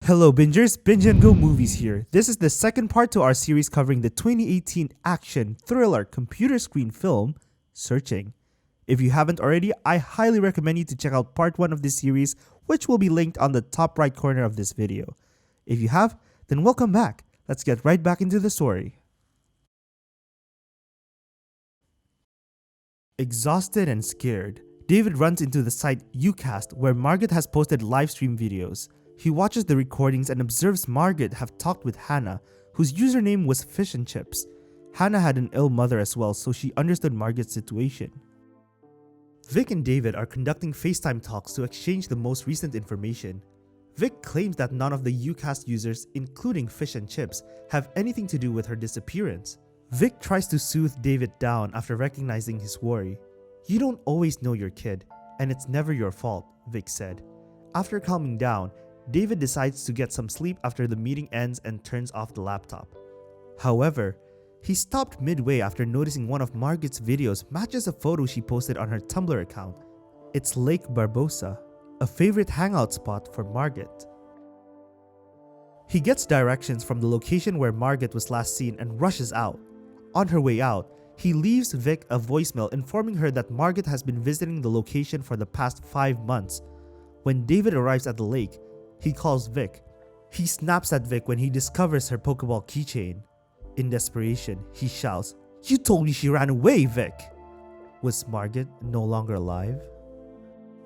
Hello bingers, Binge and Go Movies here. This is the second part to our series covering the 2018 action thriller computer screen film, Searching. If you haven't already, I highly recommend you to check out part 1 of this series, which will be linked on the top right corner of this video. If you have, then welcome back. Let's get right back into the story. Exhausted and scared, David runs into the site Ucast where Margaret has posted live stream videos. He watches the recordings and observes Margaret have talked with Hannah, whose username was Fish and Chips. Hannah had an ill mother as well, so she understood Margaret's situation. Vic and David are conducting FaceTime talks to exchange the most recent information. Vic claims that none of the Ucast users, including Fish and Chips, have anything to do with her disappearance. Vic tries to soothe David down after recognizing his worry. "You don't always know your kid, and it's never your fault," Vic said. After calming down, David decides to get some sleep after the meeting ends and turns off the laptop. However, he stopped midway after noticing one of Margaret's videos matches a photo she posted on her Tumblr account. It's Lake Barbosa, a favorite hangout spot for Margaret. He gets directions from the location where Margaret was last seen and rushes out. On her way out, he leaves Vic a voicemail informing her that Margaret has been visiting the location for the past 5 months. When David arrives at the lake, he calls Vic. He snaps at Vic when he discovers her Pokeball keychain. In desperation, he shouts, "You told me she ran away, Vic!" Was Margaret no longer alive?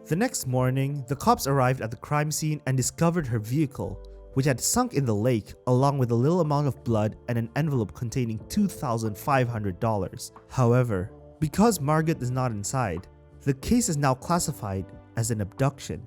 The next morning, the cops arrived at the crime scene and discovered her vehicle, which had sunk in the lake along with a little amount of blood and an envelope containing $2,500. However, because Margaret is not inside, the case is now classified as an abduction.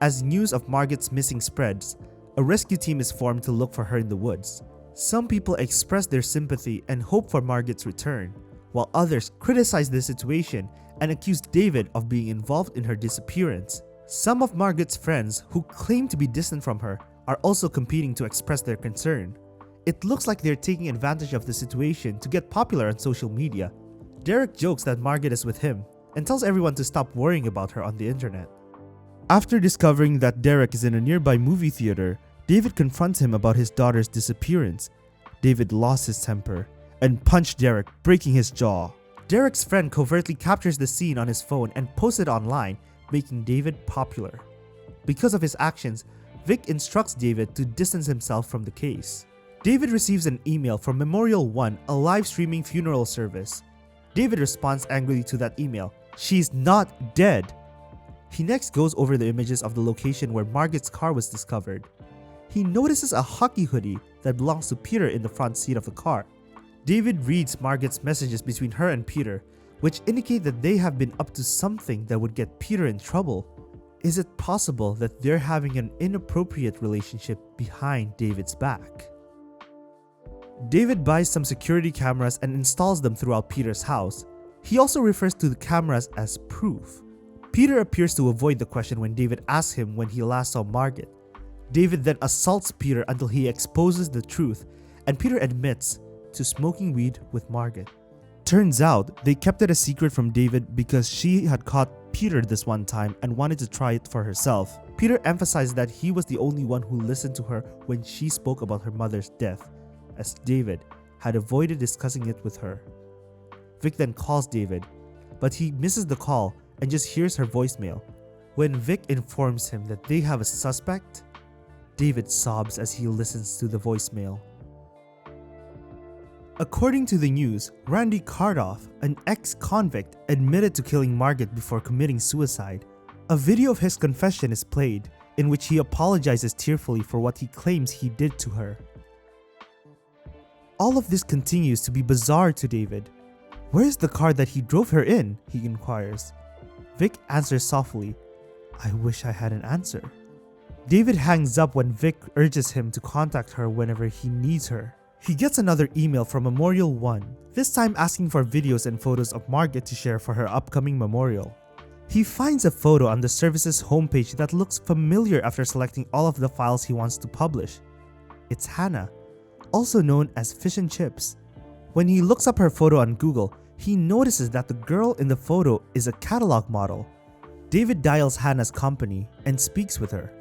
As news of Margaret's missing spreads, a rescue team is formed to look for her in the woods. Some people express their sympathy and hope for Margaret's return, while others criticize the situation and accuse David of being involved in her disappearance. Some of Margaret's friends, who claim to be distant from her, are also competing to express their concern. It looks like they're taking advantage of the situation to get popular on social media. Derek jokes that Margaret is with him and tells everyone to stop worrying about her on the internet. After discovering that Derek is in a nearby movie theater, David confronts him about his daughter's disappearance. David lost his temper and punched Derek, breaking his jaw. Derek's friend covertly captures the scene on his phone and posts it online, making David popular. Because of his actions, Vic instructs David to distance himself from the case. David receives an email from Memorial One, a live streaming funeral service. David responds angrily to that email. "She's not dead." He next goes over the images of the location where Margaret's car was discovered. He notices a hockey hoodie that belongs to Peter in the front seat of the car. David reads Margaret's messages between her and Peter, which indicate that they have been up to something that would get Peter in trouble. Is it possible that they're having an inappropriate relationship behind David's back? David buys some security cameras and installs them throughout Peter's house. He also refers to the cameras as proof. Peter appears to avoid the question when David asks him when he last saw Margaret. David then assaults Peter until he exposes the truth, and Peter admits to smoking weed with Margaret. Turns out, they kept it a secret from David because she had caught Peter this one time and wanted to try it for herself. Peter emphasized that he was the only one who listened to her when she spoke about her mother's death, as David had avoided discussing it with her. Vic then calls David, but he misses the call and just hears her voicemail. When Vic informs him that they have a suspect, David sobs as he listens to the voicemail. According to the news, Randy Cardoff, an ex-convict, admitted to killing Margaret before committing suicide. A video of his confession is played, in which he apologizes tearfully for what he claims he did to her. All of this continues to be bizarre to David. "Where's the car that he drove her in?" he inquires. Vic answers softly, "I wish I had an answer." David hangs up when Vic urges him to contact her whenever he needs her. He gets another email from Memorial One, this time asking for videos and photos of Margaret to share for her upcoming memorial. He finds a photo on the service's homepage that looks familiar after selecting all of the files he wants to publish. It's Hannah, also known as Fish and Chips. When he looks up her photo on Google, he notices that the girl in the photo is a catalog model. David dials Hannah's company and speaks with her.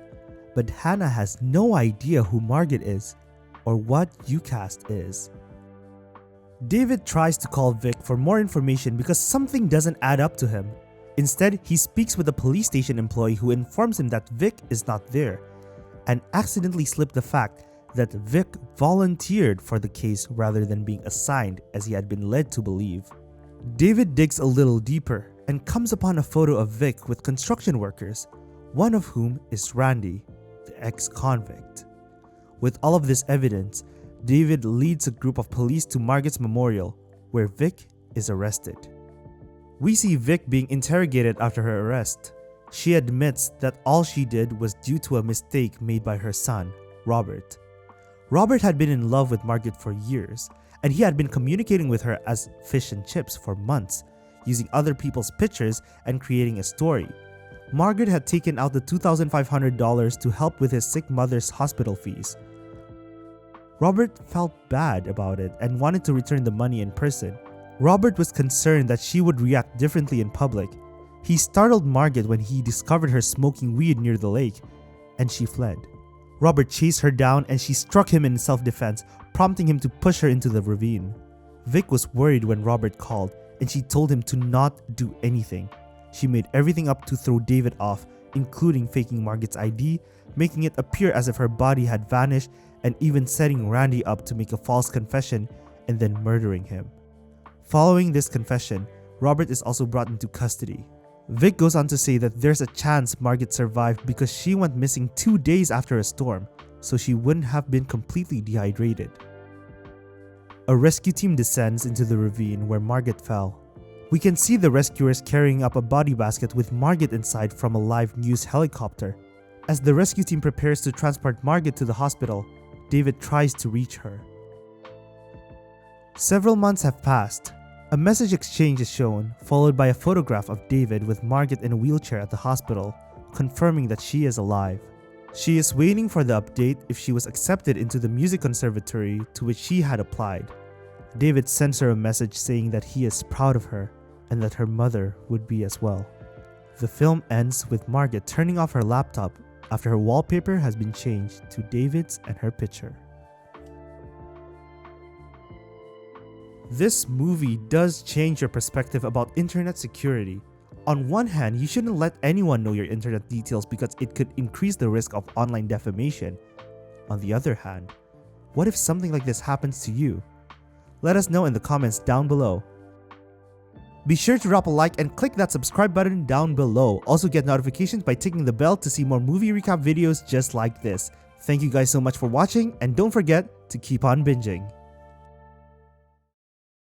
but Hannah has no idea who Margaret is or what UCAST is. David tries to call Vic for more information because something doesn't add up to him. Instead, he speaks with a police station employee who informs him that Vic is not there and accidentally slipped the fact that Vic volunteered for the case rather than being assigned as he had been led to believe. David digs a little deeper and comes upon a photo of Vic with construction workers, one of whom is Randy, the ex-convict. With all of this evidence, David leads a group of police to Margaret's memorial, where Vic is arrested. We see Vic being interrogated after her arrest. She admits that all she did was due to a mistake made by her son, Robert. Robert had been in love with Margaret for years, and he had been communicating with her as Fish and Chips for months, using other people's pictures and creating a story. Margaret had taken out the $2,500 to help with his sick mother's hospital fees. Robert felt bad about it and wanted to return the money in person. Robert was concerned that she would react differently in public. He startled Margaret when he discovered her smoking weed near the lake, and she fled. Robert chased her down and she struck him in self-defense, prompting him to push her into the ravine. Vic was worried when Robert called, and she told him to not do anything. She made everything up to throw David off, including faking Margaret's ID, making it appear as if her body had vanished, and even setting Randy up to make a false confession and then murdering him. Following this confession, Robert is also brought into custody. Vic goes on to say that there's a chance Margaret survived because she went missing 2 days after a storm, so she wouldn't have been completely dehydrated. A rescue team descends into the ravine where Margaret fell. We can see the rescuers carrying up a body basket with Margaret inside from a live news helicopter. As the rescue team prepares to transport Margaret to the hospital, David tries to reach her. Several months have passed. A message exchange is shown, followed by a photograph of David with Margaret in a wheelchair at the hospital, confirming that she is alive. She is waiting for the update if she was accepted into the music conservatory to which she had applied. David sends her a message saying that he is proud of her and that her mother would be as well. The film ends with Margaret turning off her laptop after her wallpaper has been changed to David's and her picture. This movie does change your perspective about internet security. On one hand, you shouldn't let anyone know your internet details because it could increase the risk of online defamation. On the other hand, what if something like this happens to you? Let us know in the comments down below. Be sure to drop a like and click that subscribe button down below. Also get notifications by ticking the bell to see more movie recap videos just like this. Thank you guys so much for watching, and don't forget to keep on binging.